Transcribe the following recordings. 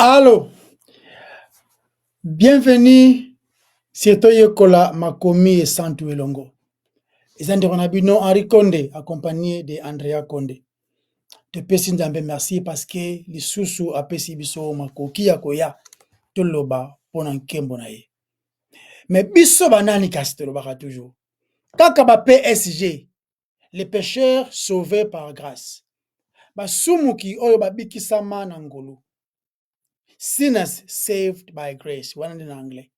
Allô, bienvenue sur Toyekola Makomi et Santu Elongo. Les Andronabino Henri Condé, accompagné de Andrea Condé. Te pesi nzambe merci parce que les sous apesi biso makoki ya koya toloba pona nkembo na ye. Mais biso banani kasi tolobaka toujours. Kaka ba PSG, les pécheurs sauvés par grâce. Basumuki oyo babikisama na ngolu. Sinners saved by grace. Wana en anglais.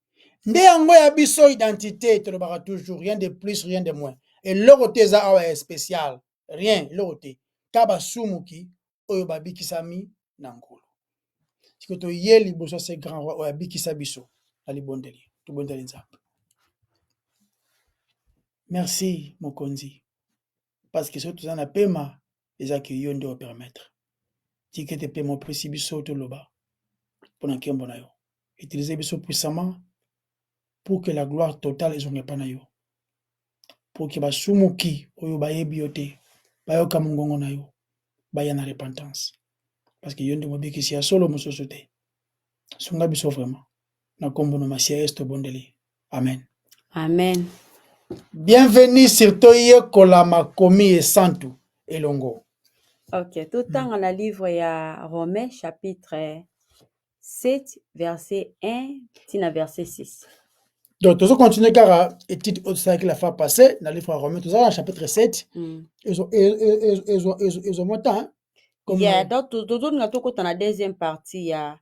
Nde yango ya biso identité tolobaka toujours, rien de plus, rien de moins. Et l'orote za awa est spécial, rien, l'orote. Kaba sumuki oyo babikisami na ngulu. Siko to ye liboso se grand roi oyo bikisa biso na libondeli. To bondeli nzambe. Merci mokonzi. Parce que surtout na pema ezaki yo nde o permettre. Tikete pema opesi biso to loba. Pona nkembo na yo. Utilisez biso puissamment pour que la gloire totale ezonge pa na yo. Pour que basumuki oyo bayebi yo te bayoka mongongo na yo baya na repentance. Parce que yo nde mobikisi ya solo mosusu te. Sunga biso vraiment. Na kombo no masia esto bondeli. Amen. Amen. Bienvenue sur Toyekola Makomi et Santu Elongo. Ok, tout le temps on a livre ya Romains chapitre 7 verset 1 tina verset 6. Donc, nous allons continuer car et titre autre ça que la fois passée dans le livre de Romains, nous allons chapitre 7. Ils ont montant. Yeah, donc tout nous avons la deuxième partie ya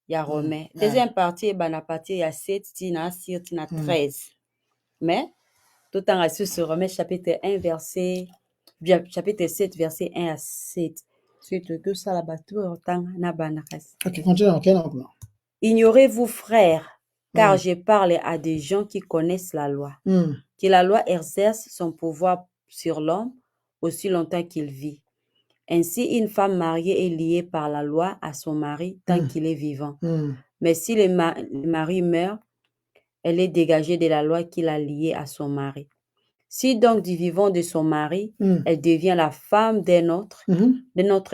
Romains. Deuxième partie la partie ya 7 tina 6 tina 13. Mais tout le temps sur Romains chapitre 1 verset chapitre 7 verset 1 à 7. Suite tout ça la bateau autant na banakas. OK, continue maintenant. Ignorez-vous frères, car je parle à des gens qui connaissent la loi. Que la loi exerce son pouvoir sur l'homme aussi longtemps qu'il vit. Ainsi, une femme mariée est liée par la loi à son mari tant qu'il est vivant. Mais si le mari meurt, elle est dégagée de la loi qui l'a liée à son mari. Si donc du vivant de son mari, elle devient la femme d'un autre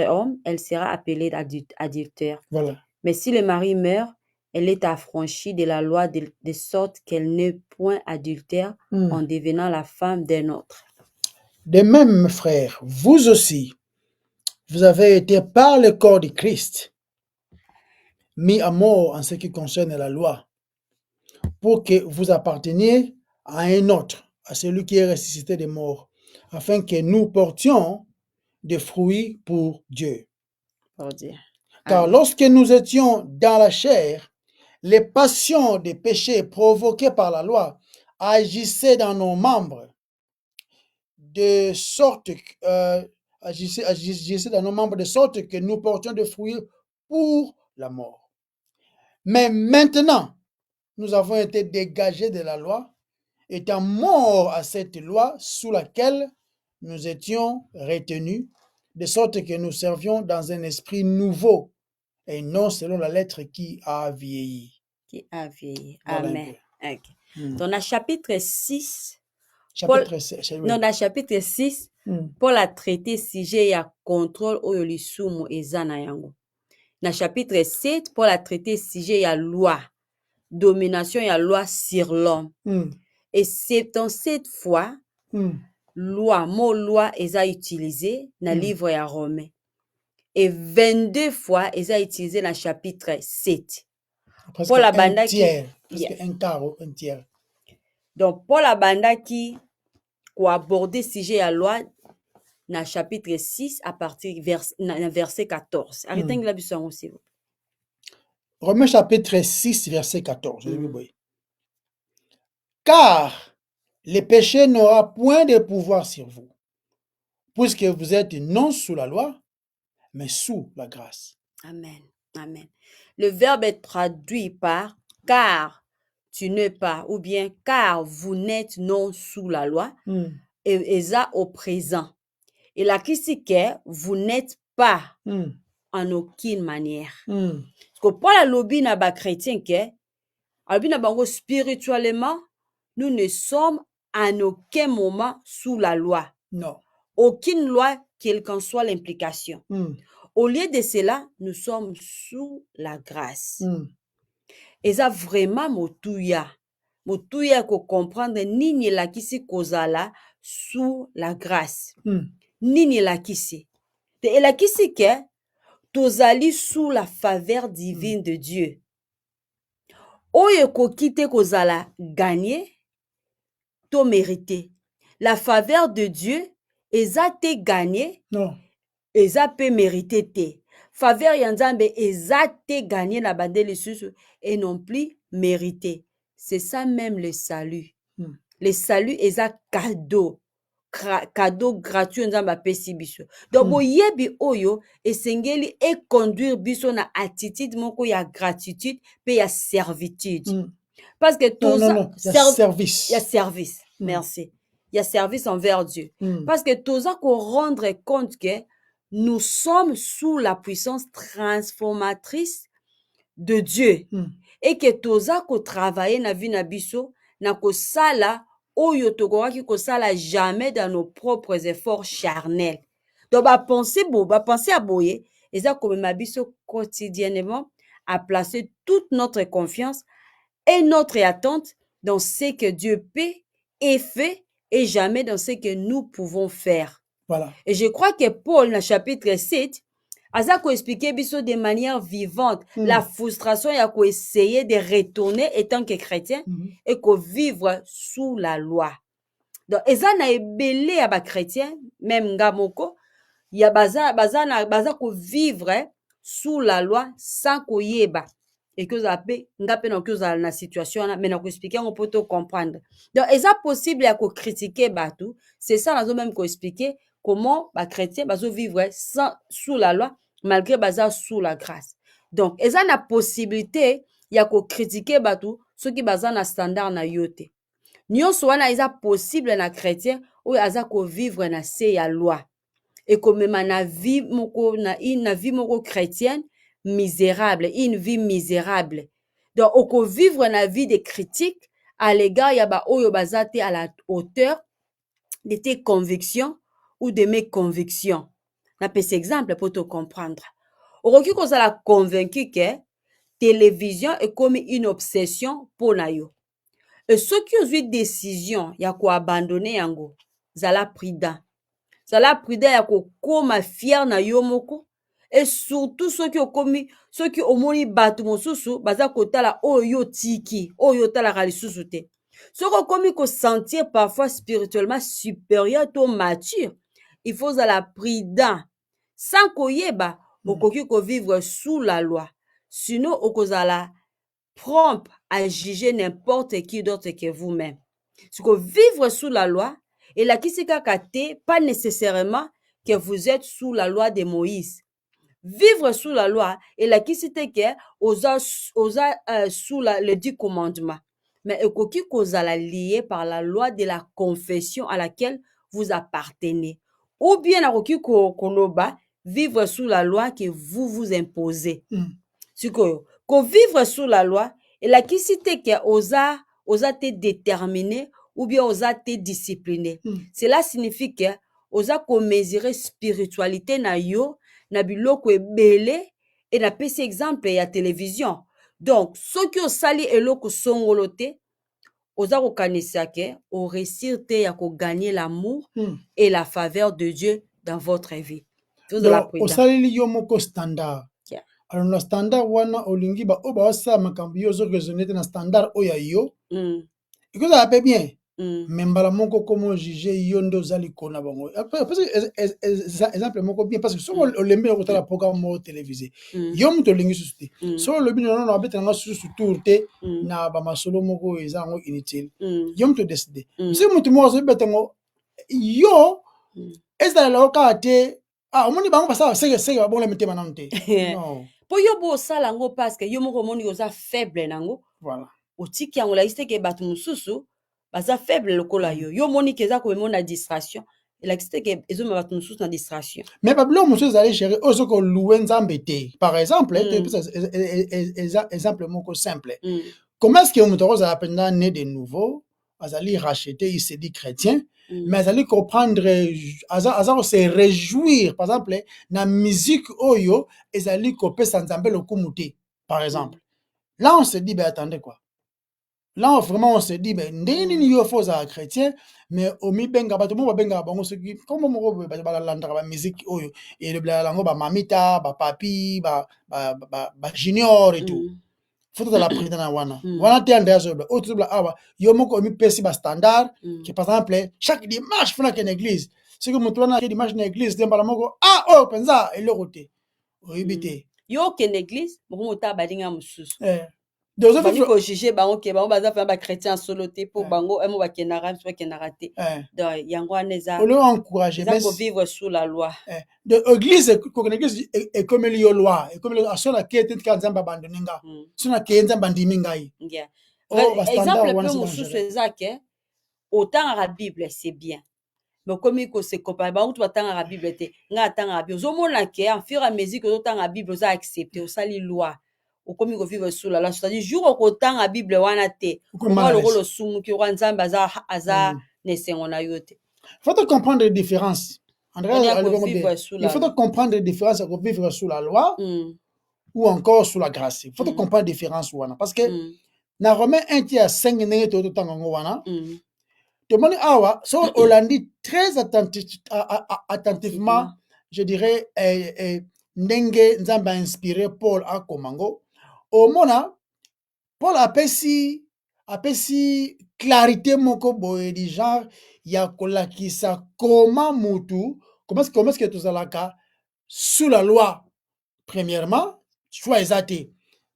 homme, elle sera appelée adultère. Voilà. Mais si le mari meurt, elle est affranchie de la loi de sorte qu'elle n'est point adultère en devenant la femme d'un autre. De même, frères, vous aussi, vous avez été par le corps de Christ mis à mort en ce qui concerne la loi, pour que vous apparteniez à un autre, à celui qui est ressuscité des morts, afin que nous portions des fruits pour Dieu. Pour Dieu. Car lorsque nous étions dans la chair, les passions des péchés provoquées par la loi agissaient dans nos membres de sorte que nous portions des fruits pour la mort. Mais maintenant, nous avons été dégagés de la loi, étant morts à cette loi sous laquelle nous étions retenus, de sorte que nous servions dans un esprit nouveau et non selon la lettre qui a vieilli. Qui a vieilli. Voilà. Amen. Okay. Dans le chapitre 6, dans le chapitre 6, Paul a traité sujet ya contrôle oyo lisumu eza na yango. Dans le chapitre 7, Paul a traité sujet ya loi, domination ya loi sur l'homme. Et c'est dans cette fois, loi, mot loi eza utilisé dans le livre ya Romains. Et 22 fois, ils ont utilisé dans le chapitre 7. Presque Paul un Abanda tiers, un quart, un tiers. Donc, Paul Abanda qui a abordé le sujet de la loi dans le chapitre 6 à partir verset 14. Arrêtez la bisson aussi. Romains chapitre 6, verset 14. Car le péché n'aura point de pouvoir sur vous, puisque vous êtes non sous la loi, mais sous la grâce. Amen. Amen. Le verbe est traduit par car tu n'es pas, ou bien car vous n'êtes non sous la loi, et ça au présent. Et la critique est vous n'êtes pas en aucune manière. Parce que pour la lobby na ba chrétien que albi na bango spirituellement nous ne sommes en aucun moment sous la loi. Non. Aucune loi, quelle qu'en soit l'implication. au lieu de cela, nous sommes sous la grâce. Et ça vraiment motuya. Motuya ko comprendre nini la kisi kozala sous la grâce. Nini la kisi. Et la kisi ke tozali sous la faveur divine de Dieu. Oyo ko kite kozala gagné, to mérité. La faveur de Dieu, eza te gagné, non. Eza pe mérité te. Faveur ya Nzambe eza te gagné na bandeli susu et non plus mérité. C'est ça même le salut. Le salut eza cadeau. Cadeau gratuit Nzambe apesi biso. Donc boyebi oyo esengeli e conduire biso na attitude moko ya gratitude pe ya servitude. Parce que tout non, service. Il y a service. Merci. Il y a service envers Dieu. Parce que tout ça qu'on rendre compte que nous sommes sous la puissance transformatrice de Dieu. Et que tout ça qu'on travaille na vie na biso, na ko sala oyo tokowaki ko sala jamais dans nos propres efforts charnels. Donc penser à boye, et ça comme ma biso quotidiennement à placer toute notre confiance et notre attente dans ce que Dieu peut et fait et jamais dans ce que nous pouvons faire. Voilà. Et je crois que Paul, dans le chapitre 7, a expliqué de manière vivante la frustration et a essayé de retourner étant que chrétien et que vivre sous la loi. Donc, eza na ebele ya ba chrétien, même ngamoko, ya baza ko vivre sous la loi sans koyeba. Et que vous avez na situation mais na ko expliquer on peut comprendre. Donc eza possible ya ko critiquer batu, c'est ça nazo même ko expliquer comment ba chrétien bazo vivre sous la loi malgré baza sous la grâce. Donc eza na possibilité ya ko critiquer batu ceux qui baza na standard na yote. Nyonso wana eza possible na chrétien ou aza ko vivre na se ya loi. Et comme même na vie moko na vie moko chrétienne misérable, une vie misérable. Donc, on peut vivre la vie de critique à l'égard ya ba oyo bazate à la hauteur de tes convictions ou de mes convictions. Na pes exemple pour te comprendre. Oroki ko la convaincu que télévision est comme une obsession pour na yo. Et ceux qui ont eu décision ya ko abandonner yango, zala prudent. Zala prudent ya ko koma fier na yo moko. Et surtout ceux qui ont moni batu mosusu baza kotala oyo tiki oyo tala galisusu te. Ceux qui ont ko sentir parfois spirituellement supérieur to mature, il faut la prudent sans koyeba okoki ko vivre sous la loi. Sinon okozala prompt à juger n'importe qui d'autre que vous-même. Ce que vivre sous la loi et la kisika kate pas nécessairement que vous êtes sous la loi de Moïse. Vivre sous la loi et la kisite que osa sous le 10 commandements. Mais ekoki kozala lié par la loi de la confession à laquelle vous appartenez. Ou bien akoki koloba vivre sous la loi que vous vous imposez. Sikoyo, ko vivre sous la loi et la kisite que osa te déterminer ou bien osa te discipliner. Cela signifie que osa ko mesurer spiritualité na yo na biloko ebele et na pesi exemple ya télévision. Donc, ceux qui ont sali eloko songolo te, oza ko kanisa ke o réussir te ya ko gagner l'amour et la faveur de Dieu dans votre vie. Donc, o sali yo moko standard. Alors, na standard wana olingi ba oba osa makambi yo zo raisonner na standard oya yo. Iko za pe bien. Membala moko comment juger yo ndo zali kona bango. Parce que exemple moko bien parce que so o lembe ko tala programme mo télévisé. Yo muto lingi susute. So le bino na betanga nga susu tourte na ba masolo moko ezango inutile. Yo muto décider. Si muto mo so betango yo ezala lo ka te omoni bango basa sege ba bonla mitema nante. Non. Po yo bo sala ngo parce que yo moko moni oza faible nango. Voilà. Otiki yango la iste ke batu mususu baza faible lokola yo. Yo moni keza ko mona distraction. Et la iste ke ezo ma batu mususu na distraction. Mais bablo mususu aller gérer ozo ko louer nzambe te. Par exemple, exemple moko simple. Comment est-ce que muto oza apenda né de nouveau, azali racheté, il s'est dit chrétien, mais azali comprendre aza se réjouir par exemple na musique oyo ezali kopesa nzambe lokumu te par exemple. Là on se dit ben attendez quoi, là vraiment on se dit ben ndenge nini yo fo ozala chrétien mais omibenga bato mo babengaka bango soki kombo moko balandaka bamusike oyo elobelaka yango bamamita bapapi bajunior et tout. Faut tozala président na wana wana te andrea zoyebla oyo tozobela awa yo moko omipesi bastandard que par exemple chaque dimanche fona ke na église soki moto wana ake dimanche na église te mbala moko oyo mpenza eloko te oyebi te yo okende église mokongo ota balinga mosusu bandi kojuge bango ke bango baza mpenza bachrétien solo te mpo bango emo bakendaka biso bakendaka te donc yango wana eza kovivre sous la loi de église kokende église ekomeli yo loi ekomeli aso nakeye te tika nzambe abandoni nga so nakeye nzambe andimi ngai exemple mpe mosusu eza ke otangaka bible c'est bien mais komi kose compare bango to batangaka bible te nga atangaka bible ozomona ke en fur et à mesure que ozotanga bible oza accepté osali loi okomi kovivre sous la loi c'est-à-dire jour okotanga bible wana te okoka lokolo osumuki okoka nzambe aza na esengo na yo te. Faut comprendre les différences. Il faut comprendre les différences entre vivre sous la loi ou encore sous la grâce. Il faut comprendre les différences wana parce que na Romains 1:5 ndenge totanga ngo wana tout le monde awa so Olandi très attentivement je dirais ndenge nzambe a inspiré Paul à Komango omona Paul apesi clarité moko boye du genre ya kolakisa comment est-ce que tozalaka sous la loi premièrement choix ezate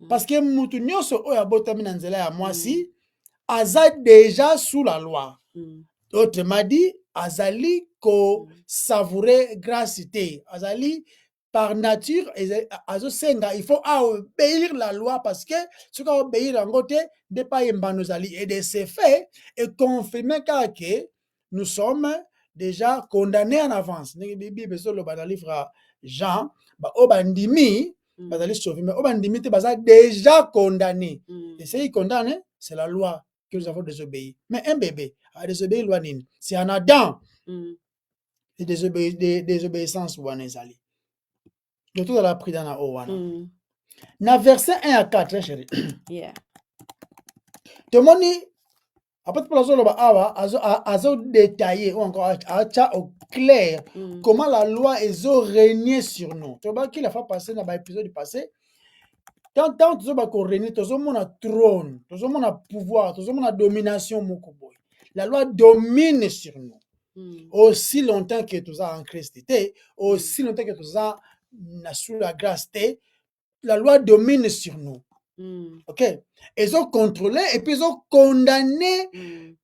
parce que mutu nyonso oyo abotami na nzela ya mwasi aza déjà sous la loi. Autrement dit, azali ko savourer grâce te, azali par nature, azosenga, il faut obéir la loi parce que ce qu'on obéir en côté n'est pas yembanozali. Et de ces faits, et confirmer que nous sommes déjà condamnés en avance. Bible sur le livre Jean, obandimi, bazali sauvé, mais obandimi te baza déjà condamné. Et c'est condamné, c'est la loi que nous avons désobéi. Mais un bébé a désobéi loi nini. C'est en Adam. Et désobéissance wana ezali. De tout à la pris dans la wana. Na verset 1 à 4, chérie. Yeah. Tomoni après pour la zone awa azo détaillé ou encore acha au clair comment la loi est régné sur nous. Tu vois qu'il a fait passer dans l'épisode passé. Tant tu vas régner, tu as mon trône, tu as mon pouvoir, tu as mon domination moko boy. La loi domine sur nous. Aussi longtemps que tu as en Christ, aussi longtemps que tu as sous la grâce, la loi domine sur nous. Ok? Ils ont contrôlé et puis ils ont condamné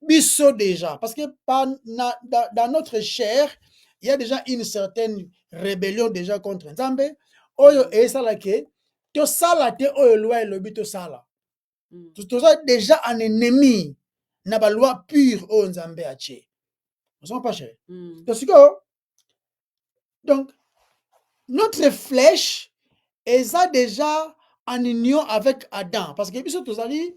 Bisso déjà. Parce que dans notre chair, il y a déjà une certaine rébellion déjà contre Nzambe. Oyo et ça là que to sala te oyo loi et lobi to sala. Tu as déjà un ennemi na ba loi pure o Nzambe a tché. Nous sommes pas chers. Donc notre flèche est déjà en union avec Adam. Parce que biso tozali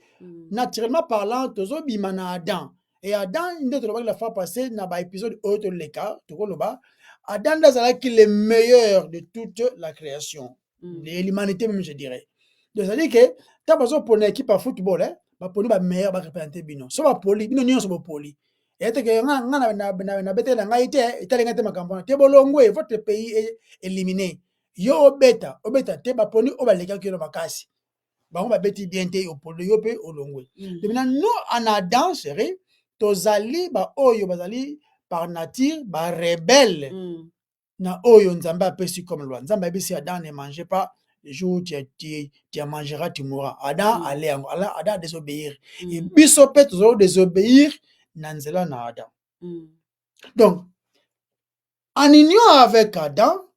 naturellement parlant tozo bimana Adam. Et Adam inde to la fois passée na ba épisode autre le cas to koloba Adam dazala qui le meilleur de toute la création. De l'humanité même je dirais. Donc ça dit que ta bazo pour une équipe à football ba poni ba meilleur ba représenter bino. So ba poli bino nyonso ba poli. Et que na bete na ngai te italenga te makambo te bolongwe votre pays est éliminé. Yo obeta te ba poni obaleka kilo makasi. Bango ba beti bien te opolo yo pe olongwe. Maintenant nous en Adam chéri tozali ba oyo bazali par nature ba rebelle. Na oyo Nzambe apesi comme loi. Nzambe abisi Adam ne mange pas le jour où tu mangeras tu mourras. Adam allait Adam désobéir. Et biso pe tozo désobéir na nzela na Adam. Donc en union avec Adam,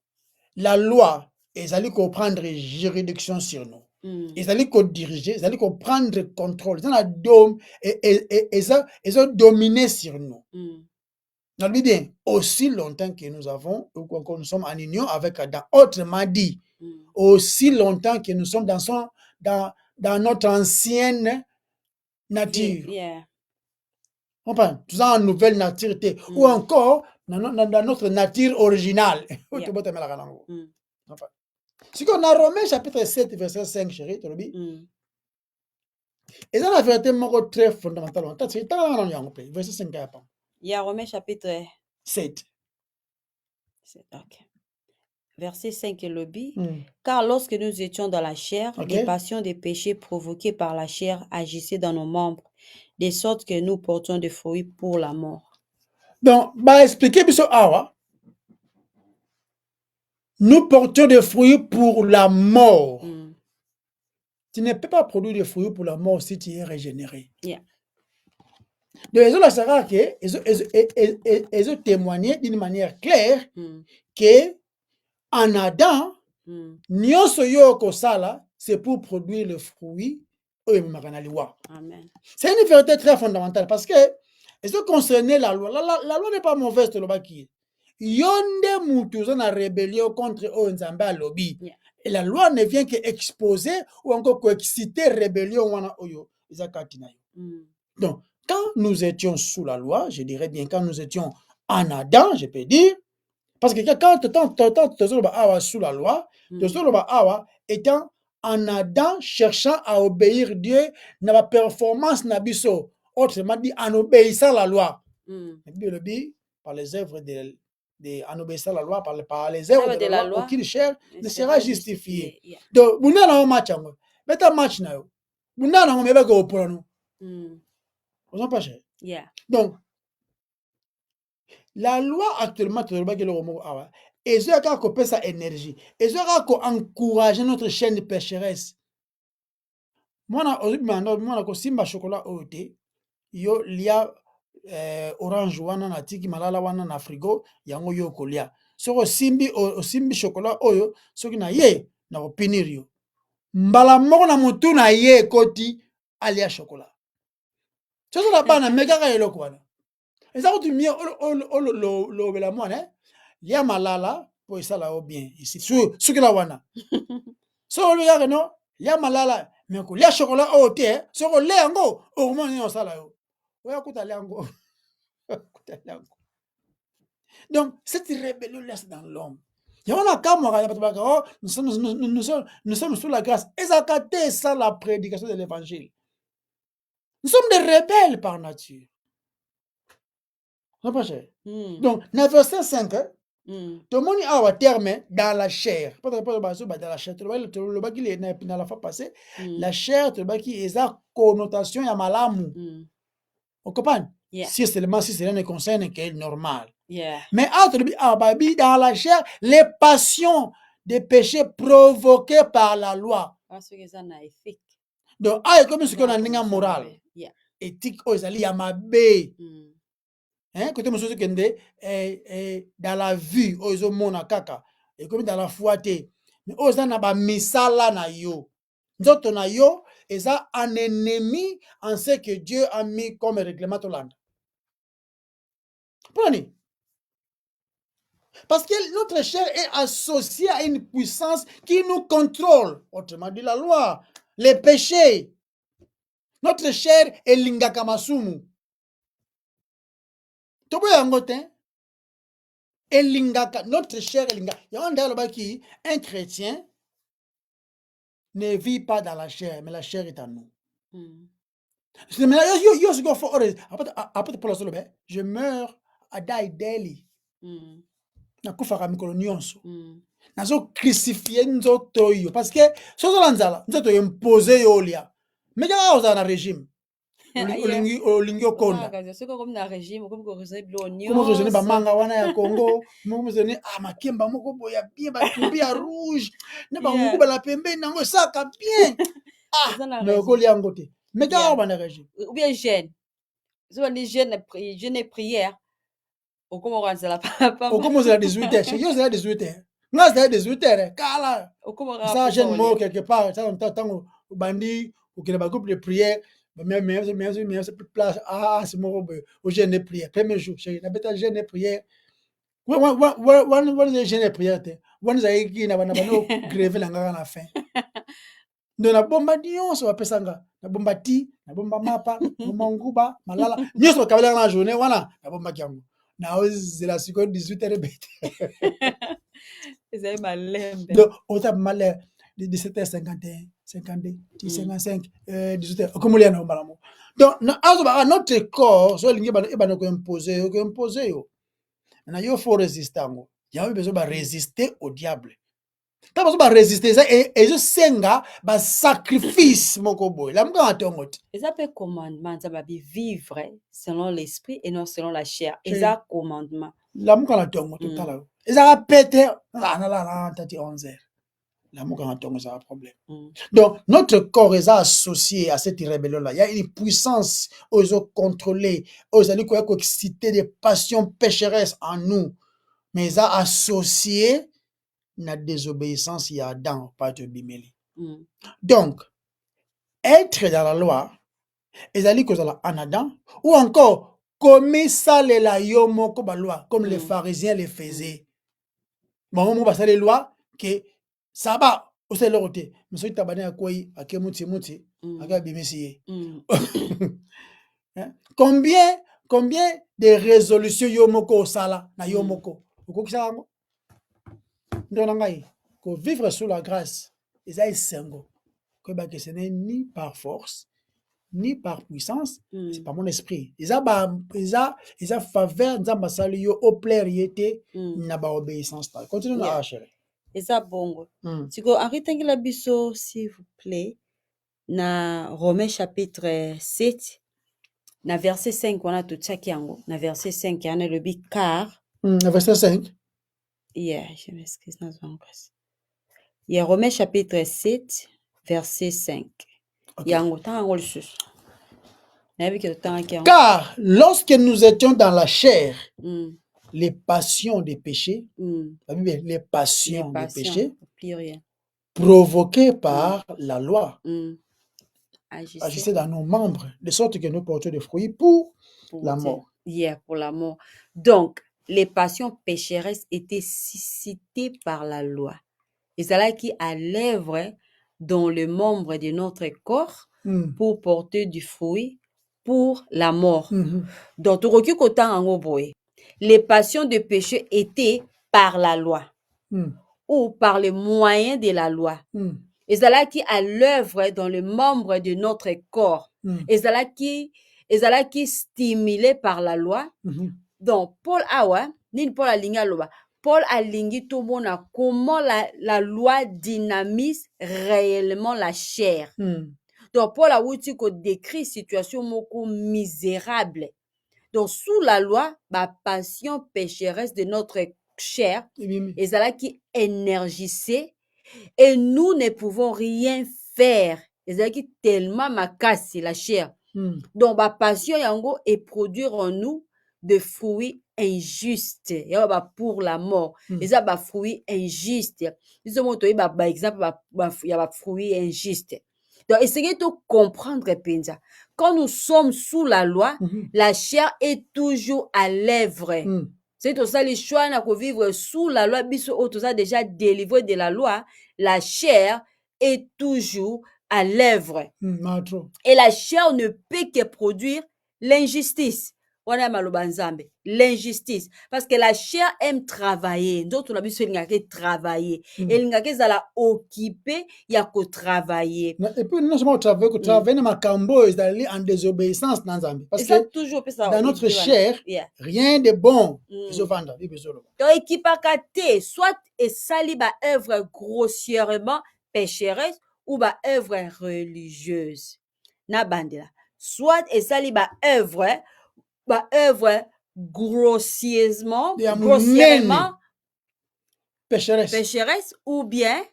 la loi ezali ko prendre juridiction sur nous. Ezali ko diriger, ezali ko prendre contrôle. Ezali dominer sur nous. On dit bien, aussi longtemps que nous sommes en union avec Adam. Autrement dit, aussi longtemps que nous sommes dans notre ancienne nature. Enfin, tout ça en nouvelle nature, ou encore dans notre nature originale. Enfin, si on a Romains chapitre 7, verset 5, chérie, tu dis, et ça la vérité très fondamentale. Verset 5, il y a Romains chapitre 7. Ok. Verset 5 le dit, car lorsque nous étions dans la chair, les passions des péchés provoquées par la chair agissaient dans nos membres, de sorte que nous portions des fruits pour la mort. Donc, expliquer nous portions des fruits pour la mort. Tu ne peux pas produire des fruits pour la mort si tu es régénéré. Donc, ils ont témoigné d'une manière claire que en Adam, c'est pour produire le fruit. Amen. C'est une vérité très fondamentale parce que ils ont concerné la loi. La loi n'est pas mauvaise, Yonde mutuzo na rébellion contre Nzamba lobby. Et la loi ne vient qu'exposer ou encore qu'exciter rébellion wana oyo. Donc, quand nous étions sous la loi, je dirais bien quand nous étions en Adam, je peux dire, parce que quand sous la loi, étant en Adam cherchant à obéir Dieu, n'a pas performance nabiso, autrement dit en obéissant à la loi. Par les œuvres en obéissant à la loi, par les œuvres de la loi, aucune chair ne sera justifiée. Donc, vous n'avez pas match, mais un match na yo. Vous n'avez pas go pour nous. Vous en pas cher. Donc, la loi actuellement, tu vois que le romo awa, et ça a coupé sa énergie, et ça a encouragé notre chaîne de pécheresse. Moi, na simba chocolat ote, yo lia orange wana na tiki malala wana na frigo yango yo kolia. Soko simbi chocolat oyo soki na ye na opinir yo. Mbala moko na mutu na ye koti alia chocolat. Choso la bana mega ka eloko wana. Eza kuti mie lo bela mwana lia malala po esala o bien ici suki la wana. So lo ya no lia malala mais ko lia chocolat o te soko le yango o mo ni osala yo. Oya kuta yango. Donc, cette rébellion-là, c'est dans l'homme. Nous sommes sous la grâce. Et ça c'est la prédication de l'évangile. Nous sommes des rebelles par nature. Donc, dans le verset 5, tout le monde a un terme dans la chair. Pas dans la chair. Le bas qui est dans la fois passée, la chair, le bas qui est à connotation, il y a malamu. Vous comprenez? Si seulement si cela ne concerne qu'elle normal. Mais dans la chair, les passions des péchés provoqués par la loi. Donc, comme ce qu'on a une morale, éthique, il y a ma bé. Côté monsieur qui est dans la vue, ils ont mon kaka, et comme dans la foi, mais ils ont ba misala na yo. D'autres na yo, ils ont un ennemi en ce que Dieu a mis comme règlement au land. Prenez. Parce que notre chair est associée à une puissance qui nous contrôle. Autrement dit, la loi, les péchés. Notre chair est lingakamasumu. Tobo yangote. Notre chair est lingaka. Un chrétien ne vit pas dans la chair, mais la chair est en nous. Je meurs à die daily. Nakufaka mikolo nyonso. Nazo crucifier nzoto yo parce que sozo lanzala nzoto imposer yo lia. Mais ya oza na régime. Olingi okonda. Comme na régime, comme ko régime l'oignon. Comment régime ba manga wana ya Congo, mo régime makemba moko boya bien ba tumbi ya rouge. Ne ba nguba ba la pembe nango saka bien. Mais ko lia ngote. Mais ya ba na régime. Ou bien jeûne. So on dit jeûne et prière. Au commence à la 18h. Yo c'est à 18h. Non, c'est à 18h. Kala. Ça jeûne mort quelque part, ça on t'attend au bandit ou qu'il y a un groupe de prière. Mais place c'est mon au jeûne de prière. Premier jour, j'ai n'habite jeûne de prière. One jeûne de prière. One zaïki na bana bano grève la ngana la fin. Donc la bombardement ça va pesanga. na bomba ti na bomba mapa bomba nguba malala nyonso kabela na journée wana na bomba kiango na ozela siko 18h bête ezali malembe donc ota malé 17h51 52 55 18h okomolia na bomba na mo donc na azo ba notre corps so lingi ba eba ko imposer yo na yo faut résister ngo ya besoin ba résister au diable. Quand on va résister ça et je senga ba sacrifice moko boy la mga atongo ti eza pe commandement ça va vivre selon l'esprit et non selon la chair eza commandement la mga la tongo ti tala eza pété na la tati 11h la mga la tongo ça un problème donc notre corps est associé à cette rébellion là il y a une puissance aux contrôler aux allez quoi exciter des passions pécheresses en nous mais ça associé na désobéissance ya Adam pas de bimeli. Donc être dans la loi ezali kozala en Adam ou encore comme ça la yo moko ba loi comme les pharisiens le faisaient. Bon mo ba ça les lois que ça va au c'est leur côté mais so tabane akoyi akemuti muti aka bimisi. Combien de résolutions yo moko sala na yo moko okokisa ngo que vivre sous la grâce, que ce n'est ni par force, ni par puissance, c'est par mon esprit. Ils ont faveur au plaire na ba obéissance. Continue à chérie. Et ça bongo. Si vous arrêtez la biso s'il vous plaît na Romains chapitre 7 na verset 5 on a tout ça qui ango na verset 5 on a le bi car verset 5. Yeah, je m'excuse, il y a Romains chapitre 7, verset 5. Okay. Car lorsque nous étions dans la chair, les passions des péchés, les passions des péchés, provoquées par la loi, agissaient dans nos membres, de sorte que nous portions des fruits pour la mort. Yeah, pour la mort. Donc, les passions pécheresses étaient suscitées par la loi. Et cela qui à l'œuvre dans le membre de notre corps pour porter du fruit pour la mort. Donc, les passions de péché étaient par la loi ou par le moyen de la loi. Et cela qui à l'œuvre dans le membre de notre corps. Et cela qui stimulé par la loi. Donc, Paul Awa, ni Paul Alinga Loba, Paul Alingi Tobona, comment la loi dynamise réellement la chair. Donc, Paul Awuti ko décrit situation moko misérable. Donc, sous la loi, la passion pécheresse de notre chair, et cela qui énergissait, et nous ne pouvons rien faire. Et cela qui tellement m'a cassé la chair. Donc, la passion yango est produire en nous de fruits injustes. Et pour la mort. Et ça, bah, fruits injustes. Ils ont montré, par exemple, il y a des fruits injustes. Donc, essayez de comprendre, Penza. Quand nous sommes sous la loi, la chair est toujours à l'œuvre. C'est tout ça, les choix à vivre sous la loi, tout ça déjà délivré de la loi. La chair est toujours à l'œuvre. Et la chair ne peut que produire l'injustice. L'injustice. Parce que la chair aime travailler. D'autres, on a besoin de travailler. Et elle a occupé, il y a qu'à travailler. Et puis, non seulement travailler, mais cambo est allé en désobéissance dans Zambie. Parce que toujours, dans notre chair, rien de bon. Donc, équipacate, soit et sali ba œuvre grossièrement pécheresse ou ba œuvre religieuse. Na bandela. Soit et sali ba œuvre grossièrement pécheresse ou bien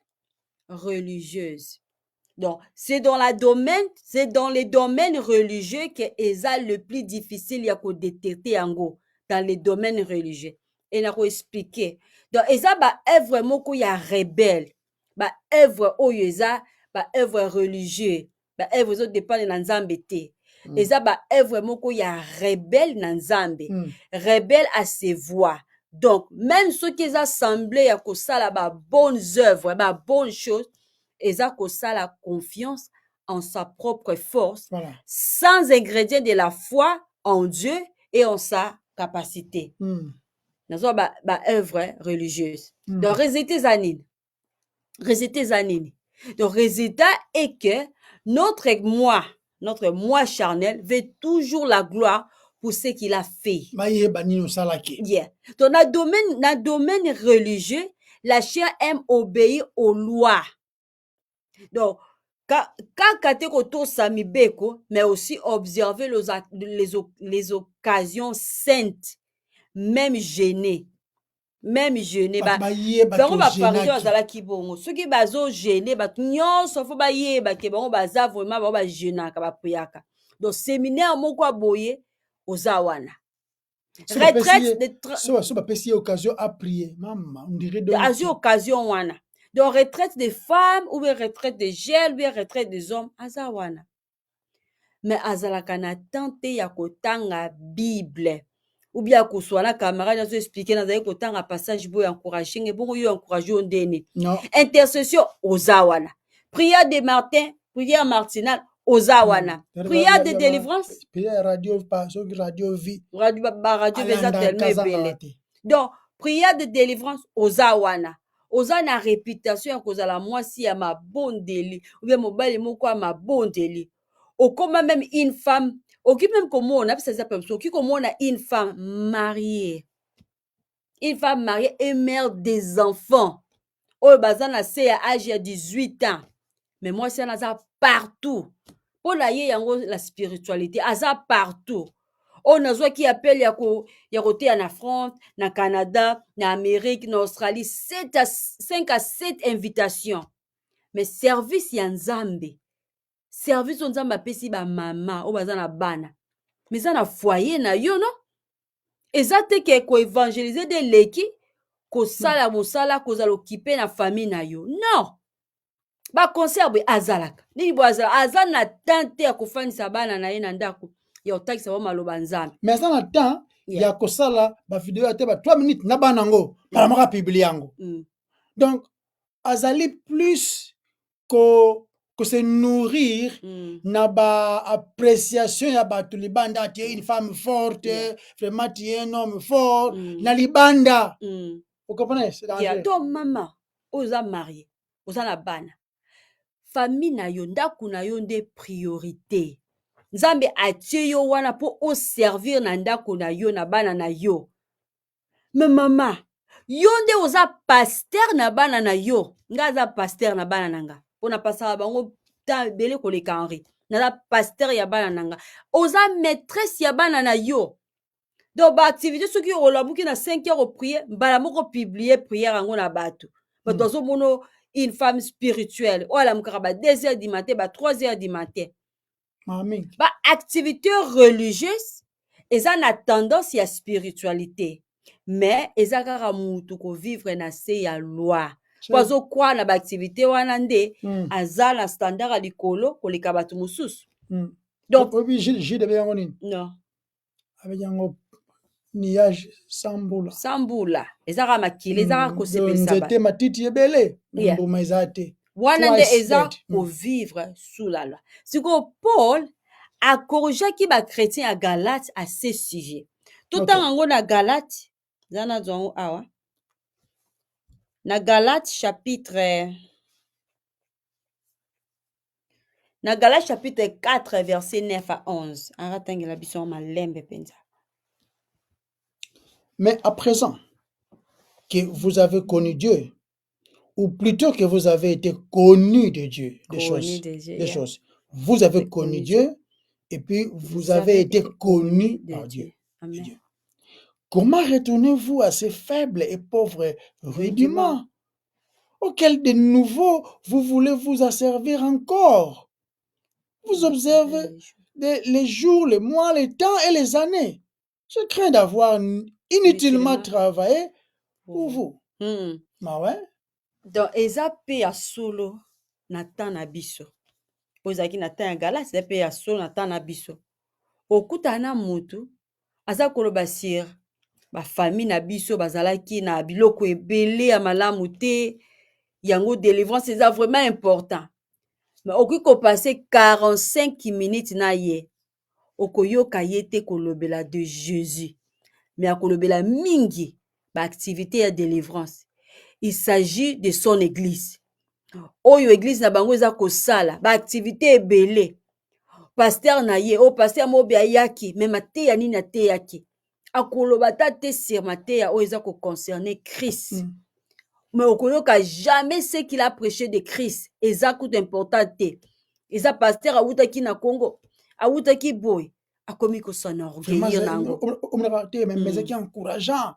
religieuse. Donc, c'est dans les domaines religieux que c'est le plus difficile à détecter en gros, dans les domaines religieux. Et n'a expliqué. Donc, eza ba œuvre moko ya rebelle, ba œuvre oyeza, ba œuvre religieux, ba œuvre zo dépend de nzambe te. Eza ba œuvre moko ya rebelle na nzambe, rebelle à ses voix. Donc, même ceux qui ont semblé à kosala ba bonnes œuvres, ba bonnes choses, eza kosala confiance en sa propre force, Voilà. sans ingrédient de la foi en Dieu et en sa capacité. Dans ba œuvre religieuse. Donc, résultat zanini. Donc, résultat est que notre moi charnel veut toujours la gloire pour ce qu'il a fait. Yeah. Donc, dans le domaine religieux, la chair aime obéir aux lois. Donc, mais aussi observer les occasions saintes, même gênées. Bango baparisien bazalaki bongo soki bazogene bato nyonso fo bayeba ke bango baza vraiment bango bagenaka bapuyaka. Donc séminaire moko aboye oza wana bapesi occasion à prier mama on dirait donc azwi occasion wana. Donc retraite des femmes ou bien retraite des jeunes ou bien retraite des hommes aza wana, mais azalaka na tante ya kotanga Bible ou bien kozwa na camarade azo expliquer nazali kotanga passage boyo encourager nge bongo yo encourager o ndeni. Intercession oza wana, prière de Martin, prière matinale oza wana, prière de délivrance, prière radio vie radio veza tellement ebele. Donc prière de délivrance oza wana, oza na réputation ya kozala mwasi ya mabondeli ou bien mobali moko ya mabondeli. Okoma même une femme, oki même komona oki komona une femme mariée et mère des enfants oyo baza na se ya âge ya 18 ans, mais moi c'est aza partout pona ye yango la spiritualité aza partout. On nazwaki appel ya koteya na France, na Canada, na Amérique, na Australie, 5 à 7 invitations, mais service ya Nzambe, service on Nzambe apesi ba mama o baza na bana mais za na foyer na yo non eza te ke ko évangéliser de leki ko sala mosala ko zala occupé na famille na yo non ba conserve azalaka nini bo azala na tante ya kofanisa bana na ye na ndako ya otakisa ba maloba Nzambe, mais ça na temps ya kosala ba vidéo ya te ba 3 minutes na bana ngo para maka publier yango. Donc azali plus ko se nourrir na ba appréciation ya bato libanda, tu es une femme forte, vraiment tu es un homme fort na libanda. Vous comprenez? C'est dangereux. Donc maman oza marié oza na bana famille na yo ndako na yo nde priorité. Nzambe atie yo wana po o servir na ndako na yo na bana na yo. Mais mama yo nde oza pasteur na bana na yo. Nga aza pasteur na bana nanga pona pasala bango ta bele koleka Henri naza pasteur ya bana nanga oza maîtresse ya bana na yo. Donc ba activité soki olabuki na 5 heures au prier mbala moko publier prière yango na bato bato azomono une femme spirituelle o alamukaka ba 2 heures du matin ba 3 heures du matin. Ba activité religieuse eza na tendance ya spiritualité, mais eza kaka mutu ko vivre na se ya loi kwazo kwa na ba activité wana nde aza na standard ya likolo koleka bato mosusu. Donc j'ai de yango nini non avec yango niage sambula eza ka makile eza ka kosepelisa ba nzete matiti ebele mbuma eza te wana nde eza ko vivre sous la loi. Siko Paul akorojaki bakretien ya Galate à ce sujet. Totanga yango na Galate zana zongo awa na Galate chapitre 4 verset 9 à 11 aratangela biso malembe penza. Mais à présent que vous avez connu Dieu, ou plutôt que vous avez été connu de Dieu, des choses. Vous avez connu Dieu et puis vous avez été connu par Dieu. Amen. Comment retournez-vous à ces faibles et pauvres rudiments auxquels de nouveau vous voulez vous asservir encore? Vous observez les jours, les mois, les temps et les années. Je crains d'avoir inutilement travaillé pour vous. Ma ouais. Donc eza pe ya solo na temps na biso. Ozaki na temps ya Galate eza pe ya solo na temps na biso. Okuta na mutu aza koloba sir ba famille na biso bazalaki na biloko ebele ya malamu te yango délivrance eza vraiment important. Mais okiko passer 45 minutes na ye. Okoyoka yete kolobela de Jésus. Mais akolobela mingi ba activité ya délivrance. Il s'agit de son église. Oyo église na bango eza kosala ba activité ebele. Pasteur na ye, o pasteur mobi ayaki, mais mateya nini ateyaki. Akoloba ta te sur mateya o eza ko concerner Christ. Mais okoyoka jamais ce qu'il a prêché de Christ. Eza tout important te. Eza pasteur awutaki na Congo, awutaki boy. Akomi ko son orgueillir nango. Omulaka mais c'est qui encourageant.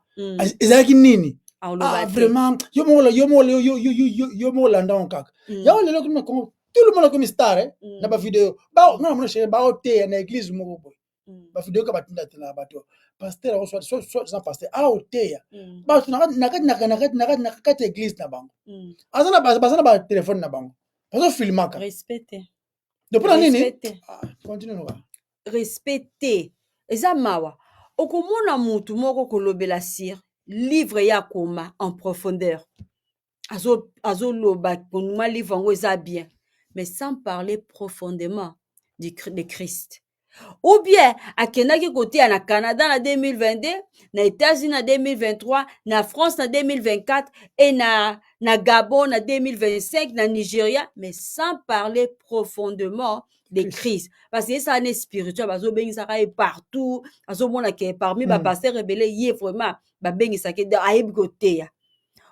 Ezaki nini? Ah vraiment, yo landa on kaka. Yo lelo comme Congo, tout le monde comme star na ba vidéo. Ba na mona chez ba hotel na église moko boy. Ba vidéo ka batinda tena bato. Pasteur soit pasteur a hotel. Ba na kati église na bango. Azana ba téléphone na bango. Bazo filmaka. Respecter. Depuis nini? Continue no. Respecter. Eza mawa. Okomona mutu moko kolobela sir livre ya koma en profondeur. Azo loba konuma livre ngo eza bien, mais sans parler profondément de Christ. Ou bien akendaki côté na Canada na 2022, na États-Unis na 2023, na France na 2024 et na Gabon na 2025, na Nigeria, mais sans parler profondément de Christ. Parce que ça est spirituel, bazo bengi ça est partout, azo mona ke parmi ba pasteur rebelle yé vraiment ba bengi ça ke aïb côté ya.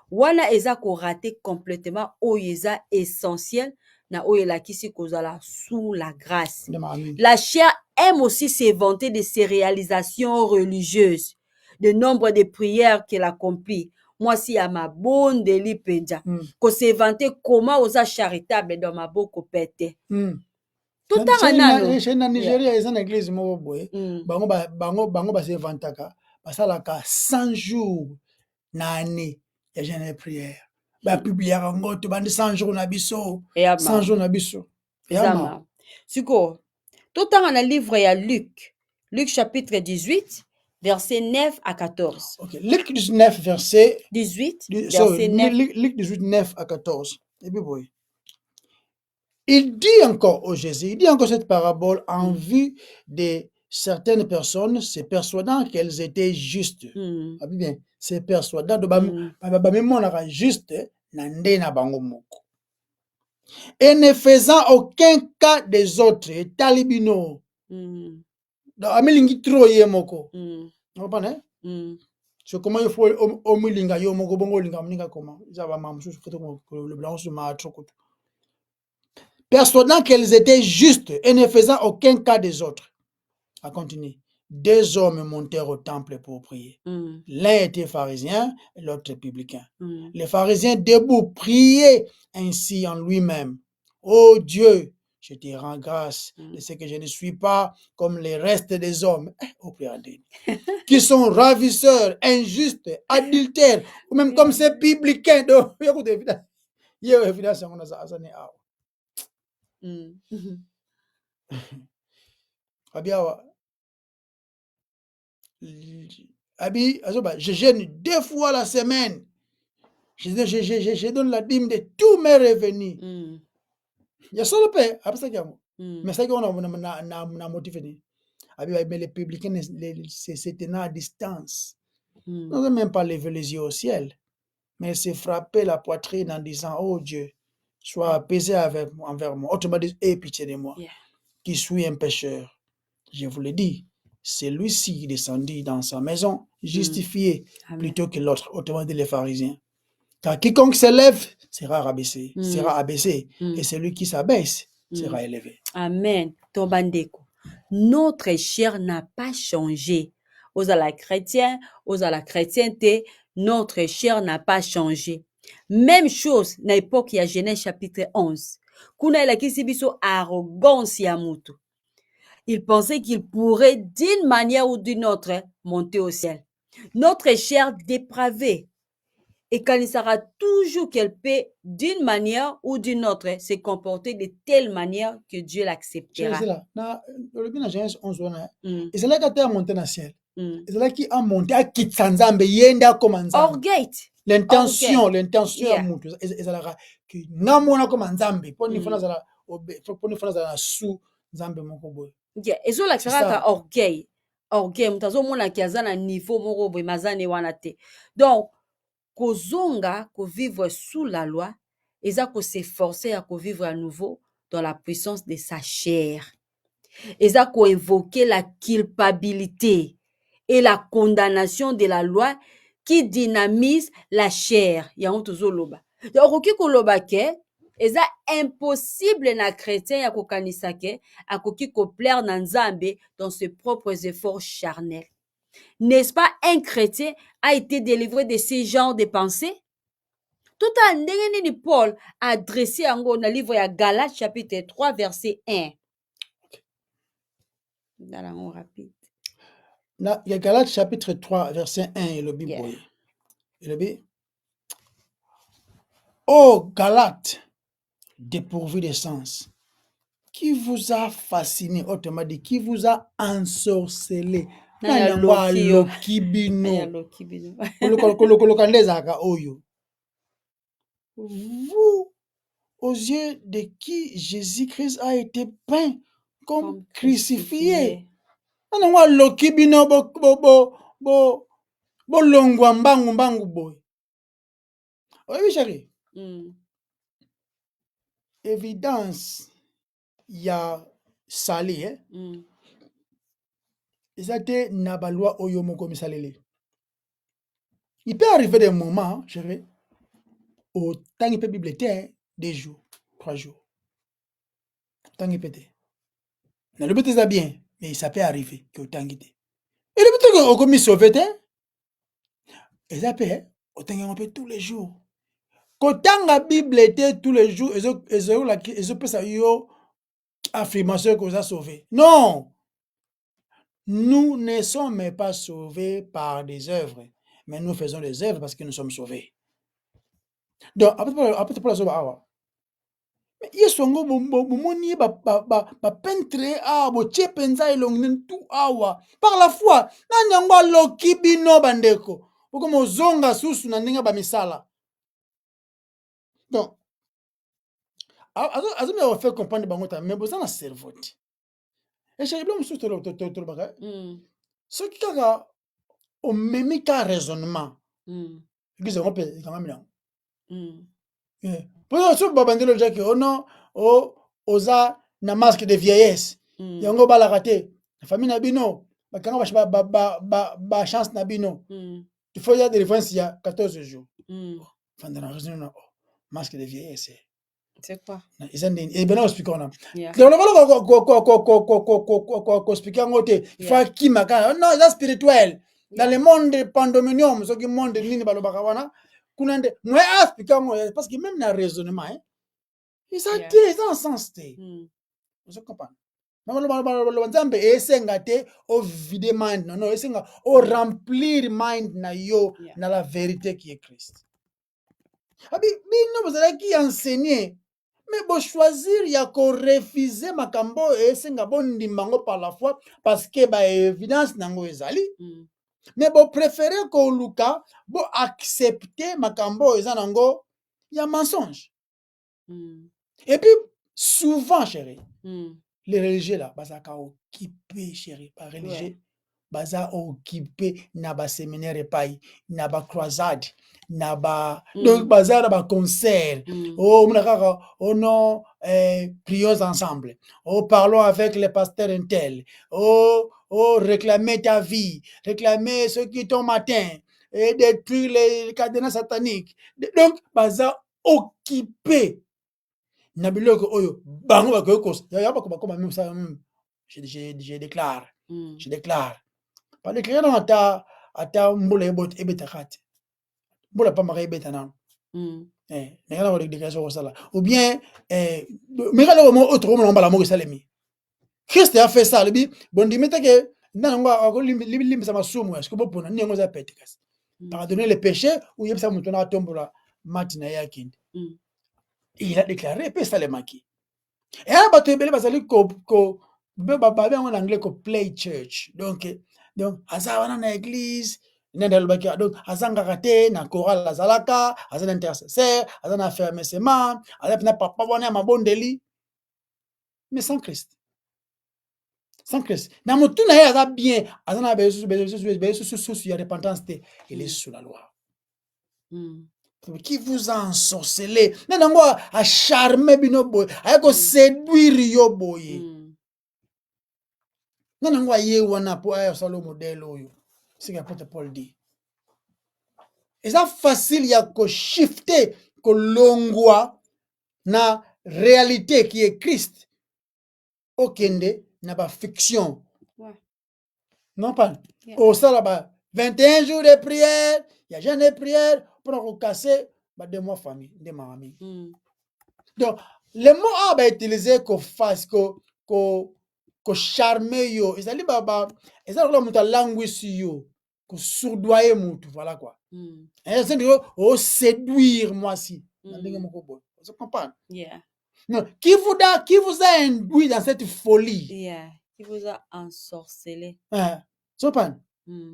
Wana eza ko rater complètement oyo eza essentiel na oyo la kisi kozala sous la grâce. La chair aime aussi s'éventer de ses réalisations religieuses, de nombre de prières qu'elle accomplit. Moi, si à ma bonne délit penja, ko s'éventer comment osa charitable dans ma boko pete. Tout à l'heure. Chez Nigeria, ils ont une église moko boy. Bango ba s'évantaka, basalaka 100 jours na année. Il y a une prière. Ba publier ngo to bandi 100 jours na biso. 100 jours na biso. Yama. Siko. Tout dans le livre il y a Luc. Luc chapitre 18 verset 9 à 14. OK, Luc 19 verset 18 verset 9. Luc 18 9 à 14. Et puis boy. Il dit encore au Jésus, il dit encore cette parabole en vue de certaines personnes se persuadant qu'elles étaient justes. Ah bien, se persuadant de ba juste na nde na bango moko. Et ne faisant aucun cas des autres, et talibino. Da amilingi trop ye moko. Comprenez? C'est comment il faut omulinga yo moko bongo linga mninga comment. Ça va mamsu foto le blanc sur ma trop. Persuadant qu'elles étaient justes et ne faisant aucun cas des autres. À continuer. 2 hommes montèrent au temple pour prier. L'un était pharisien et l'autre publicain. Les pharisiens debout priaient ainsi en lui-même. Oh Dieu, je te rends grâce de ce que je ne suis pas comme les restes des hommes, qui sont ravisseurs, injustes, adultères, ou même comme ces publicains. Je gêne 2 fois la semaine. Je donne la dîme de tous mes revenus. Il y a solo paix. Mais ça qu'on a motivé. Mais les publicains se tenant à distance. On ne même pas lever les yeux au ciel. Mais se frapper la poitrine en disant, oh Dieu, sois apaisé envers moi. Autrement dit, aie pitié de moi, qui suis un pécheur. Je vous le dis, celui-ci descendit dans sa maison justifié plutôt que l'autre, autrement dit les pharisiens. Car quiconque s'élève sera rabaissé, sera abaissé, et celui qui s'abaisse sera élevé. Amen. Tobandeko. Notre chair n'a pas changé. Aux à la chrétienne, aux à la chrétienté, notre chair n'a pas changé. Même chose na époque ya Genèse chapitre 11. Kuna ila kisibiso arrogance ya mutu. Il pensait qu'il pourrait d'une manière ou d'une autre monter au ciel. Notre chair dépravée, et quand il sera toujours qu'elle peut d'une manière ou d'une autre se comporter de telle manière que Dieu l'acceptera. C'est là. Le Genèse 11 et c'est là qu'il a monté dans le ciel. C'est là qu'il a monté à Kitsanzambe yenda comme orgueil. L'intention à monter. Et c'est là que namona comme Nzambe. Pour une fois pour nous faire dans la sous nzambe moko boy. Ezo la ka orgueil. Orgueil mutazo mona ki aza na niveau moko boy mazane wana te. Donc kozonga ko vivre sous la loi, eza ko s'efforcer à ko vivre à nouveau dans la puissance de sa chair. Eza ko invoquer la culpabilité et la condamnation de la loi qui dynamise la chair. Yango tozo loba. Okoki koloba ke eza impossible na chrétien ya kokanisa ke akoki ko plaire na Nzambe dans ses propres efforts charnels. N'est-ce pas un chrétien a été délivré de ce genre de pensées? Tout à ndenge nini Paul a adressé yango na livre ya Galates chapitre 3 verset 1. Dans la rapide. Il y a Galates chapitre 3 verset 1 et le Bible. Et le Bible. Oh Galates, dépourvu de sens, qui vous a fasciné, autrement dit, qui vous a ensorcelé. Vous, aux yeux de qui Jésus-Christ a été peint comme crucifié. Oui, chérie. Évidence, il y a sali, hein? Ils nabalwa oyomo comme salele. Il peut arriver des moments, chérie, au temps il peut bibliothèque, 2 jours, 3 jours. Tant il peut être. Le but est bien, mais ça peut arriver que au temps il est. Et le but est qu'on commis sauvé, et ça peut, au temps il peut tous les jours. Quand la Bible était tous les jours, ils ont ça yo affirmation que vous a sauvé. Non! Nous ne sommes pas sauvés par des œuvres, mais nous faisons des œuvres parce que nous sommes sauvés. Donc, après pour la sauver, mais il y a son go bomoni ba peintre bo chepenza elongnen tout awa par la foi na nyangwa loki bino bandeko uko mozonga susu na ndinga ba misala. Donc, azumi a fait comprendre bangota mais boza na cerveau. Et j'ai bien monsieur to baga. Ce qui kaka au même cas raisonnement. Qu'ils ont peut quand même là. Pour ce babandelo jaki ono o oza na masque de vieillesse. Yango bala raté. La famille na bino bakanga ba chance na bino. Il faut y a des références il y a 14 jours. Enfin dans la raison masque de vieillesse. C'est quoi? Et ben on explique on a. Ko expliquer ngote. Il faut qui maka non, c'est spirituel. Dans le monde pandemonium, ce qui monde nini balobaka wana. Kunande moi expliquer moi parce que même dans raisonnement hein. Ils ont un sens té. Vous comprenez? Nzambe esenga te au vide mind non esenga au remplir mind na yo na la vérité qui est Christ. Abi bino bozala qui enseigner mais bon choisir ya ko refuser makambo esenga bon ndimbango par la foi parce que ba évidence nango ezali. Mais bon préférer ko luka bon accepter makambo ezanango ya mensonge. Et puis souvent chérie les religieux là bazaka occupé chérie par religieux baza occupé na ba séminaire pai na ba croisade na ba donc baza na ba concert oh mnakaka oh non prions ensemble oh parlons avec les pasteurs intel oh réclamer ta vie réclamer ce qui est ton matin et détruire les cadenas sataniques donc baza occupé na biloko oyo bango bakokos ya bakoma même ça je déclare je déclare par déclarer dans ata mbula ebeta kati mbula pa maka ebeta nano ngana ko déclaration ko sala ou bien mais quand mo autre mo mbala mo salemi Christ a fait ça le bi bon dimete ke nango ko limbi sama sumu est-ce que bo pona ningo za pete kasi pardonner les péchés ou yebisa mutu na tombola matina yakindi. Il a déclaré pe salemaki. Et là bato ebele bazali ko babe en anglais ko play church. Donc aza wana na église nenda lobaki donc azanga raté na chorale azalaka azana intercesseur azana fermement azana papa wana mabondeli mais sans Christ. Sans Christ. Dans mon tour, il y a bien, il y a repentance, il est sous la loi. Qui vous a ensorcelé? Non, non, à charmer bino boy, à séduire yo boy. Non, non, ye wana po ayo salo modèle oyo. C'est ce que Paul dit. Et ça facile ya ko shifter ko longwa na réalité qui est Christ. Okende na ba fiction. Ouais. Non pas. Yeah. Au ça là-bas 21 jours de prière, il y a jeûne de prière pour casser ba de moi famille, de ma famille. Donc le mot a utilisé ko face ko charmer yo. Ezali baba, ezali la muta language yo, ko sourdoyer mutu, voilà quoi. Et c'est dire séduire moi si. Vous comprenez? Yeah. Non, qui vous a induit dans cette folie? Yeah. Qui vous a ensorcelé?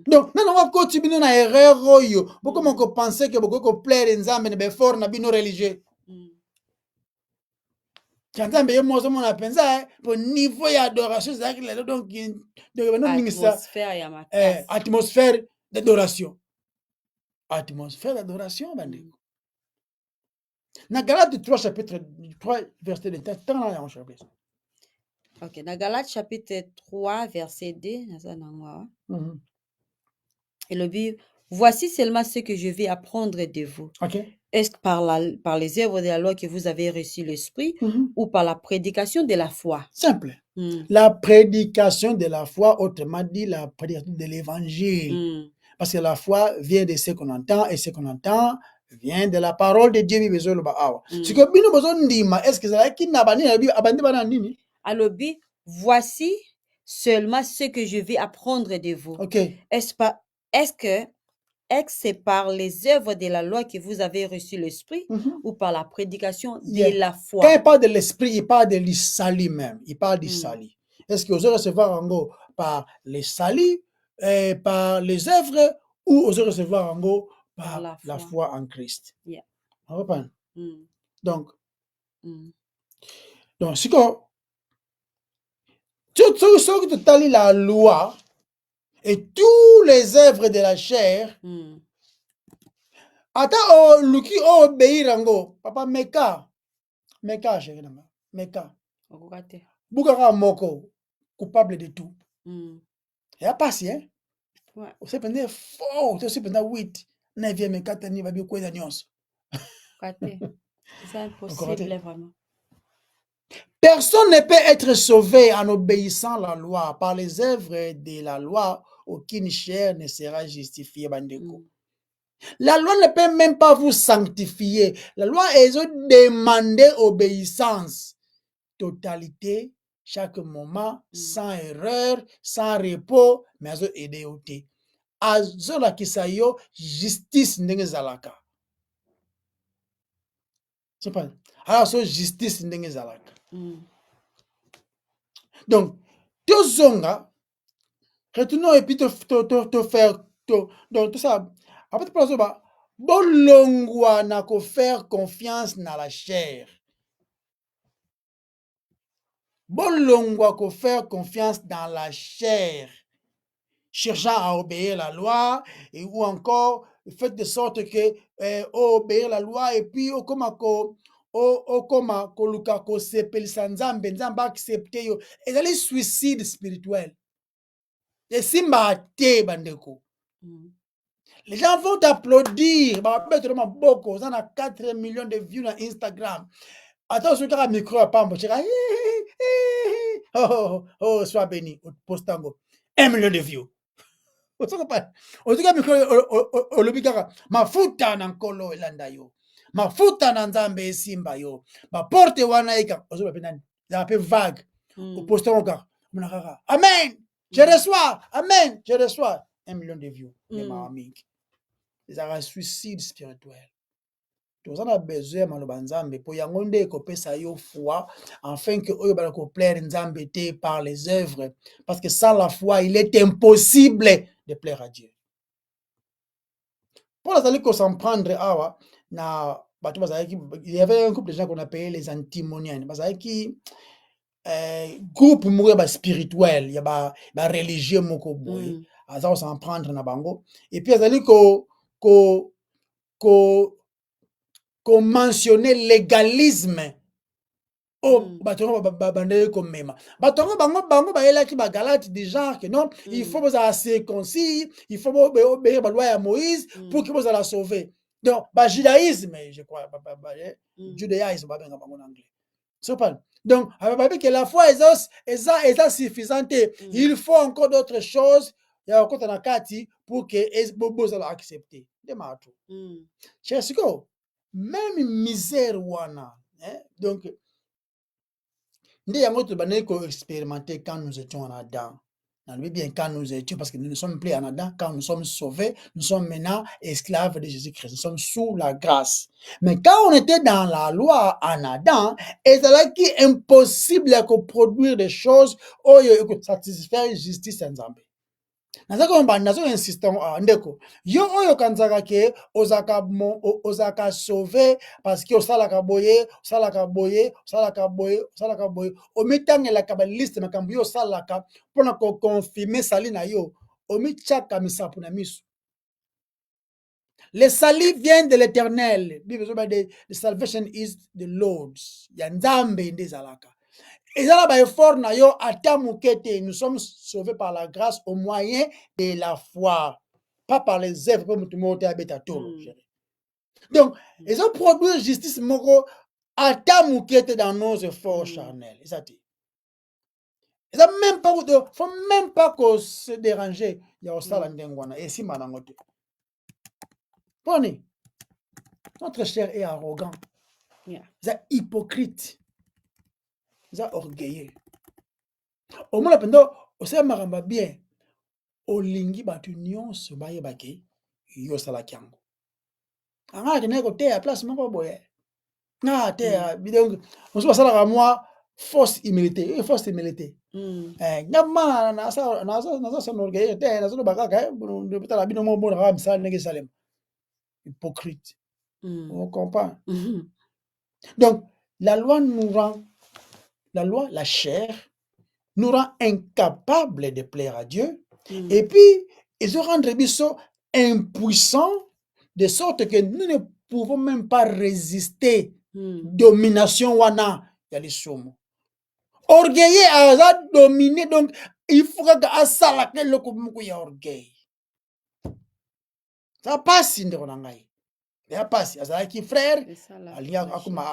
Donc, non, on va continuer na erreur yo. Beaucoup m'ont pensé que beaucoup ko plaire nzambe ne be fort na bino religieux. Nzambe yo mozo mona penza pour niveau d'adoration c'est que donc atmosphère d'adoration. Atmosphère d'adoration bandeko. Na Galates 3 chapitre 3 verset 2. OK, dans Galates chapitre 3 verset 2, et le but, voici seulement ce que je vais apprendre de vous. Okay. Est-ce par les œuvres de la loi que vous avez reçu l'esprit ou par la prédication de la foi? Simple. La prédication de la foi, autrement dit la prédication de l'évangile. Parce que la foi vient de ce qu'on entend et ce qu'on entend vient de la parole de Dieu. Ce que bino besoin ndima, est-ce que ça qui n'a pas abandé banani? Alors, voici seulement ce que je vais apprendre de vous. Okay. Est-ce que c'est par les œuvres de la loi que vous avez reçu l'esprit ou par la prédication de la foi? Quand il parle de l'esprit, il parle de l'issali même. Il parle d'issali. Est-ce que vous allez recevoir en gros par les salis, par les œuvres, ou vous allez recevoir en gros par la foi en Christ? Yeah. Donc, c'est que tout ce que tu as lu la loi et tous les œuvres de la chair, attends, Luki obéir rango, papa meka chérie nanga, meka. Bukara moko, coupable de tout. Et à passer, hein? Ouais. Vous pendant fort, vous pendant 8, 9e et 4e, va bien quoi d'annonce. C'est impossible, vraiment. Personne ne peut être sauvé en obéissant à la loi. Par les œuvres de la loi, aucune chair ne sera justifiée. La loi ne peut même pas vous sanctifier. La loi est demander obéissance. Totalité, chaque moment, sans erreur, sans repos, mais azo aider au thé. Azo la kisayo, justice ndenge zalaka. C'est pas. Alors, so justice ndenge zalaka. Donc, Tozonga, retournons et puis te faire, donc tout ça. Après, tu ça, bolongwa na ko faire confiance na la chair. Bolongwa ko faire confiance dans la chair. Cherchant à obéir la loi, ou encore, faites de sorte que, obéir la loi, et puis, okoma koluka ko sepelisa nzambe nzambe accepter yo ezali suicide spirituel esimba te bandeko. Les gens vont t'applaudir ba mettre ma boko ça na 4 millions de vues sur Instagram. Attends sur un micro à pambo tu oh sois béni postango 1 million de vues. On se comprend. On dit que micro olobikaka mafuta na nkolo elanda yo. Mafuta na nzambe esimba yo. Ba porte wana eka. Ozo ba nani? Ça fait vague. Au poste encore. Amen. Je reçois. Amen. Je reçois 1 million de vues. De ma amie. C'est un suicide spirituel. Nous avons besoin de nzambe pour yango nde ko pesa yo foi afin que oyo ba ko plaire nzambe te par les œuvres parce que sans la foi il est impossible de plaire à Dieu. Pour la qu'on s'en prendre awa na il y avait un couple de gens qu'on appelait les antimoniens parce qui groupe moko spirituel, il y a religieux moko boye, aza s'en prendre na bango, et puis azali ko mentionner légalisme batongo babandeli komema batongo bango bayelaki bagalate du genre que non il faut bozala circoncis, il faut obéir baloi ya Moïse pour que bozala sauver. Donc judaïsme, je crois judaïsme babenga bango en anglais. Donc babi que la foi est suffisante, il faut encore d'autres choses ya okota na kati pour que bozala accepter de mato. Chesiko même misère wana, donc nde yango tobandaki ko-expérimenter quand nous étions en Adam. Bien quand nous étions, parce que nous ne sommes plus en Adam, quand nous sommes sauvés, nous sommes maintenant esclaves de Jésus-Christ, nous sommes sous la grâce. Mais quand on était dans la loi en Adam, et c'est qui impossible de produire des choses qui satisfaire justice en Zambie. Nazo insistant ndeko yo oyo kanzaka ke ozaka sauver parce que osalaka boye omitangela ka liste makambo yo osalaka pona ko confirmer sali na yo omichaka misapu na miso. Le salut vient de l'Éternel. The salvation is the Lord's. Ya Nzambe ndezalaka. Et là, nous sommes sauvés par la grâce au moyen de la foi, pas par les œuvres comme tout le monde a. Donc, ils ont produit justice moko dans nos efforts charnels. Ils ont même pas, faut même pas qu'on se déranger. Il y a aussi la ndengwana et si manangote. Prenez, notre cher est arrogant. Ils sont hypocrites. Ils sont orgueilleux. Au moins, osala makambo bien olingi batu nyonso bayebaki yo salaki yango anga kene koteya place moko boye na teya bidongo mosusu basalaka mwa fausse humilité ngama naza sonorgueilleux te nazoloba kaka tala bino momonaka misala ndenge esalema hypocrite. On comprend. Donc la loi la chair nous rend incapables de plaire à Dieu. Et puis, ils ont rendu biso impuissants, de sorte que nous ne pouvons même pas résister domination wana ya lisomo. Orgueilleux a dominé, donc il faut que asala ke loko moko ya orgueil. Ça passe nderonangai. Ça passe, azala ki frère, alia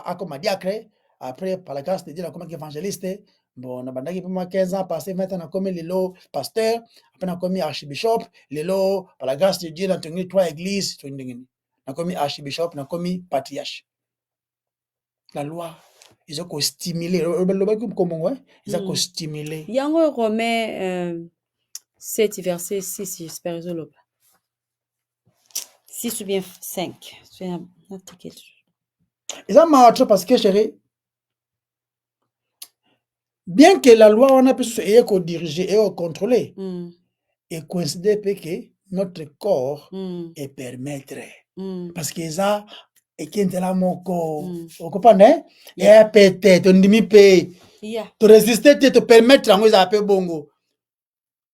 akoma diacre, après par la grâce de Dieu comme évangéliste. Bon, na bandaki pour 15 ans passé, maintenant comme lelo pasteur, après na comme archbishop, lelo par la grâce de Dieu na tenu 3 églises, na comme archbishop, na comme patriarche. La loi, ils ont stimulé, ils ont stimulé. Yango Romains 7 verset 6, j'espère que je 6 ou bien 5. Ils ont marché parce que chérie, bien que la loi on a pu se diriger et contrôler, et considérer que notre corps est permettre. Parce que ça, et qui est là mon corps, vous comprenez? Et peut-être, on dit te résister, te permettre à moi, peu bongo.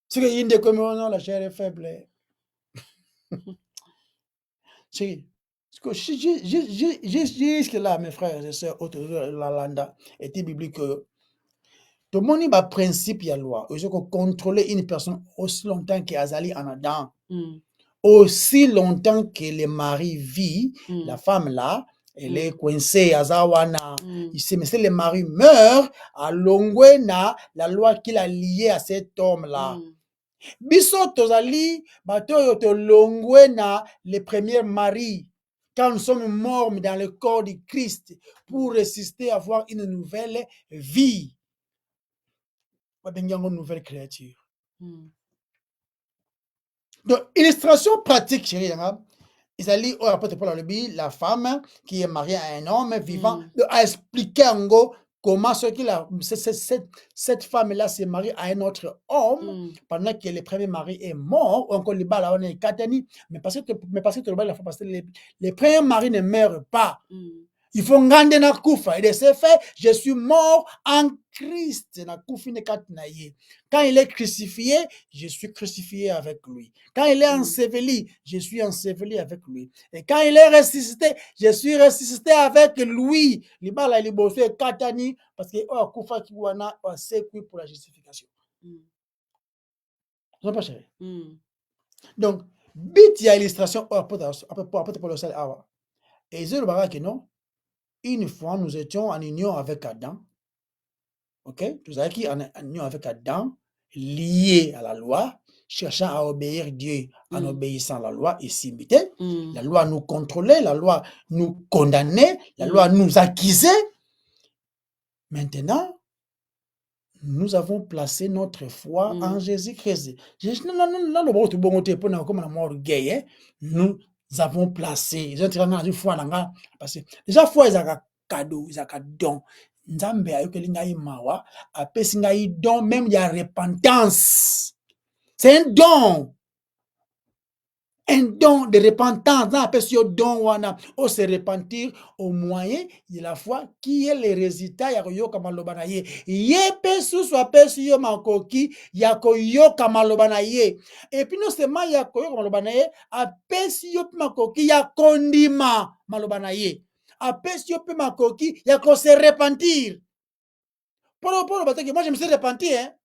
Ce qui est une comme non, la chair est faible. C'est jusque là, mes frères et sœurs, autour de la landa, était biblique. Tout le monde a un principe, il y a loi. Il faut contrôler une personne aussi longtemps qu'Azali en Adam. Aussi longtemps que le mari vit, la femme là, elle est coincée, Azawana. Mais si le mari meurt, à Longwena, la loi qu'il a liée à cet homme-là. Biso tozali, bato to Longwena, le premier mari. Quand nous sommes morts dans le corps du Christ, pour résister à avoir une nouvelle vie. Une nouvelle créature. Donc, illustration pratique, chérie, la femme qui est mariée à un homme vivant a expliqué comment cette femme-là s'est mariée à un autre homme pendant que le premier mari est mort, ou encore le bas là, on est katani, mais parce que le premier mari ne meurt pas. Il faut ngande na kufa. Et de ce fait, je suis mort en Christ. Quand il est crucifié, je suis crucifié avec lui. Quand il est enseveli, je suis enseveli avec lui. Et quand il est ressuscité, je suis ressuscité avec lui. Libala liboso et katani parce que kufa kiwana c'est pour la justification. Non pas chéri. Donc, bit ya illustration apôtre Paul osali awa. Et je le que non. Une fois, nous étions en union avec Adam. Ok? Nous étions en union avec Adam, liés à la loi, cherchant à obéir Dieu en obéissant à la loi et s'imiter. La loi nous contrôlait, la loi nous condamnait, la loi nous accusait. Maintenant, nous avons placé notre foi en Jésus-Christ. Nous avons placé. Déjà, foi, c'est un cadeau, c'est un don. Nzambe ayokeli ngai mawa, apesi ngai don, même il y a repentance. C'est un don. Un don de repentance. Dans la don wana, on se repentir au moyen de la foi qui est le résultat ya koyoka maloba na ye. Ye pesu so apesi yo makoki ya koyoka maloba na ye. Et puis non seulement ya koyoka maloba na ye, apesi yo makoki ya kondima maloba na ye. Apesi yo makoki ya ko se repentir. Pour que moi je me suis repenti hein.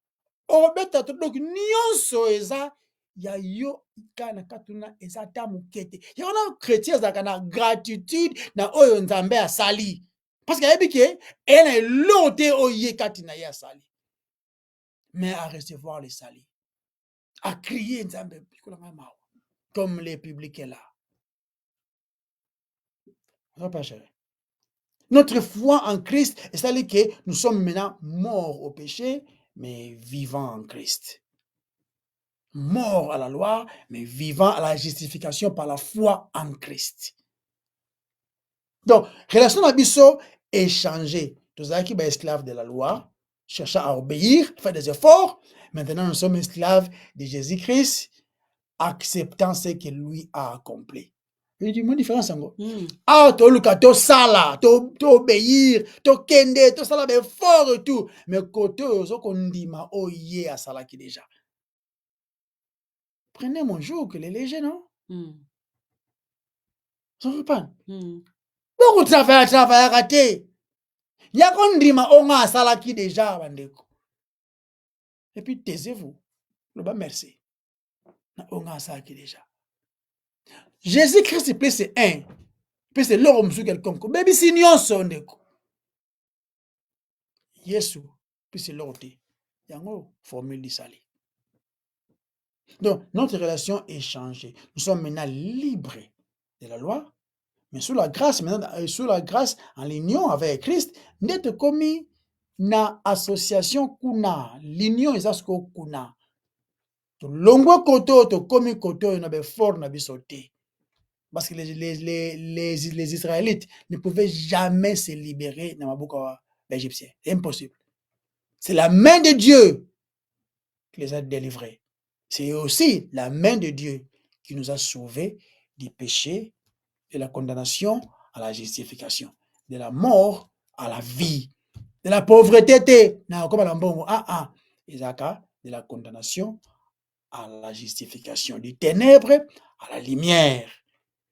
Obeta donc nyonso eza ya yo kana katuna eza tamu kete. Ya ona chrétien za kana gratitude na oyo nzambe asali. Parce que yebi ke ena lote oye katina ya sali. Mais à recevoir les salis. À crier nzambe comme les publics là. Notre foi en Christ est celle que nous sommes maintenant morts au péché, mais vivants en Christ. Morts à la loi, mais vivants à la justification par la foi en Christ. Donc, relation d'abisso est changée. Tous ceux qui sont esclaves de la loi, cherchant à obéir, faire des efforts. Maintenant, nous sommes esclaves de Jésus-Christ, acceptant ce que lui a accompli. Il y a une différence. Ah, tu as to sala, tu obéir, tu kende, tu sala fort et tout. Mais côté, ce qu'on dit, ma oye à sala qui déjà. Prenez mon jour que les légers, non? Ça ne veut pas. Beaucoup de travail à rater. Il y a qu'on dit, ma onga à sala qui déjà, bandeko. Et puis, taisez-vous. Le bas, merci. Na onga à sala qui déjà. Jésus-Christ, c'est un. Puis c'est l'homme sur quelconque. Baby, si nous sommes Yesu, puis c'est l'autre. Il y a une formule de sali. Donc, notre relation est changée. Nous sommes maintenant libres de la loi, mais sous la grâce, maintenant, sous la grâce, en l'union avec Christ, nous sommes commis na association kuna. L'union est ce que kuna. Longo koto, to commis koto, na be fort na bisoté. Parce que les Israélites ne pouvaient jamais se libérer dans Mabouka égyptien. C'est impossible. C'est la main de Dieu qui les a délivrés. C'est aussi la main de Dieu qui nous a sauvés du péché, de la condamnation à la justification, de la mort à la vie, de la pauvreté, de la condamnation à la justification, du ténèbre à la lumière.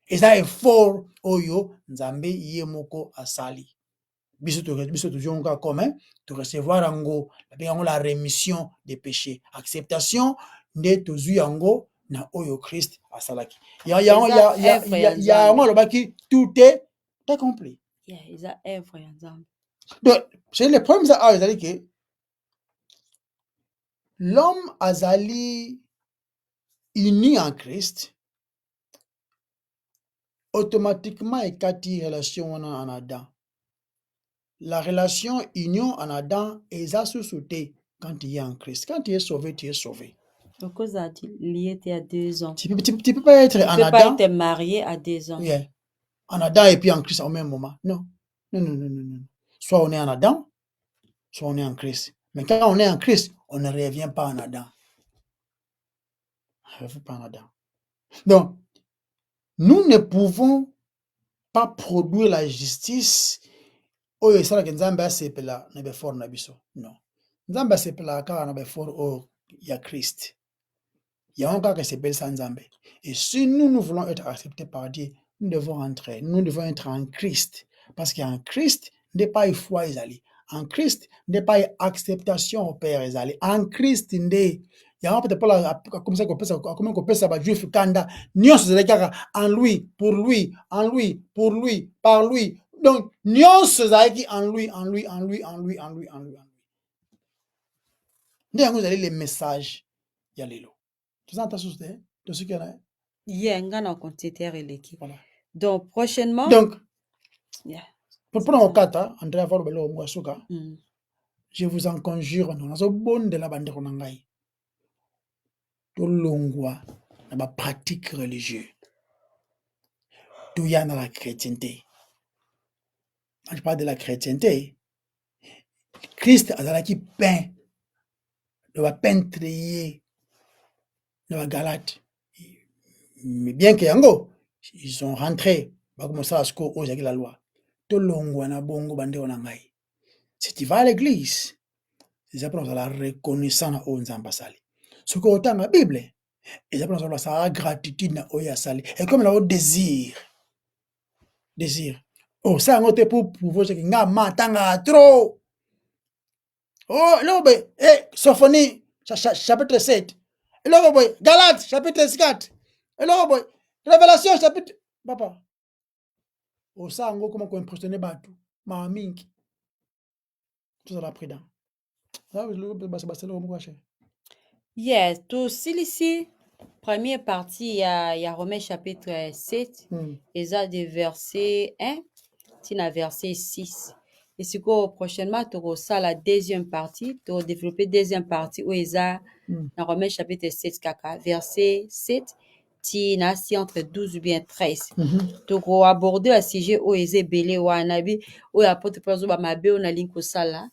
Et ça est fort, oyo, nzambe yemoko asali. Biso toujours commun, de recevoir ango, la rémission des péchés, acceptation de tozu yango na oyo Christ asalaki. Ya le baki tout est accompli. Donc, c'est le problème ça que l'homme azali uni en Christ automatiquement écati relation en Adam. La relation union en Adam est associée quand il est en Christ. Quand tu es sauvé, tu es sauvé. Donc, vous avez lié à 2 ans. Tu peux pas être en Adam. Tu peux pas être marié à 2 ans. Yeah. En Adam et puis en Christ au même moment. Non. Non. Soit on est en Adam, soit on est en Christ. Mais quand on est en Christ, on ne revient pas en Adam. On ne revient pas en Adam. Donc, nous ne pouvons pas produire la justice oyo esalaka nzambe asepela na befort na biso. Non. Nzambe asepela kaka na befort oyo ya Christ. Yango kaka esepelisa nzambe. Et si nous voulons être acceptés par Dieu, nous devons être en Christ. Parce qu'en Christ, n'est pas une foi ezali. En Christ, n'est pas une acceptation au Père ezali. En Christ, nde yango peut-être pas comme ça qu'on peut ça ba juif kanda nyonso ezali kaka en lui, pour lui, en lui, pour lui, par lui. Donc nyonso ezali en lui, en lui, en lui, en lui, en lui, en lui. Nde yango ezali les messages ya lelo. Tu sens ta source de ce qu'il y a? Voilà. Donc prochainement. Donc, pour prendre au kata, Andrea Varbelo Mwasuka, je vous en conjure, nous avons bon de la bande ronangai. Tout l'ongwa, la pratique religieuse. Tout y a dans la chrétienté. Quand je parle de la chrétienté, Christ a la qui peint, le va peintrier, le va galate. Mais bien que yango, ils sont rentrés, bah comme ça, à ce qu'on ose la loi. Tout l'ongwa na bongo bande ronangai. Si tu vas à l'église, c'est après la reconnaissance aux ambassades. Ce que autant la Bible, et après la gratitude na oyasali. Et comme la désir. Oh, ça on te pour pouvoir que nga matanga trop. Oh, là Sophonie chapitre 7. Et là Galates chapitre 4. Et là Révélation chapitre papa. Oh, ça on comment impressionner batu. Ma mingi. Tout ça la prudent. Yes, tout ici, première partie, il y a Romains chapitre 7, et ça de verset 1, à verset 6. Et c'est quoi prochainement, tu auras la deuxième partie, tu auras développé deuxième partie, où il y a dans Romains chapitre 7, verset 7, tu as si entre 12 ou bien 13. Tu auras abordé un sujet où il y a belé ou un habit, où il y a porte place où il y a un link au sala.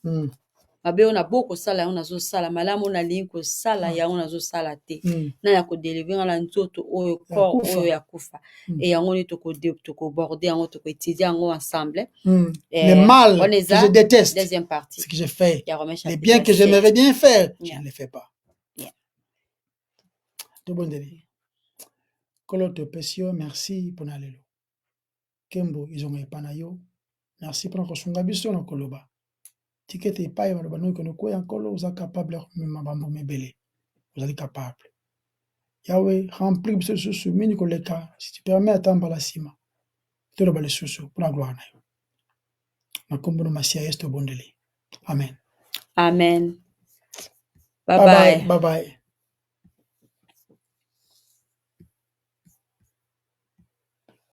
Mabe on a beaucoup sala on a zo sala malamu on a linko sala ya on a zo sala te na ya ko deliver la nzoto oyo corps oyo ya kufa et yango ni to ko border yango to ko étudier yango ensemble. Le mal que je déteste, deuxième partie, ce que je fais, les biens que j'aimerais bien faire, je ne les fais pas. Tout bon délire. Kolo te pesio, merci pour nalelo. Kembo ils ont epanayo. Merci pour kosunga biso na koloba. Tikete pas yaba bano ko ko yankolo vous êtes capable même bambo mebele. Vous êtes capable. Yahweh remplis biso susu mini koleka si tu permets atamba la sima. Tu le bale susu pour la gloire na yo. Na kombo no masia est bon délire. Amen. Amen. Bye bye. Bye bye.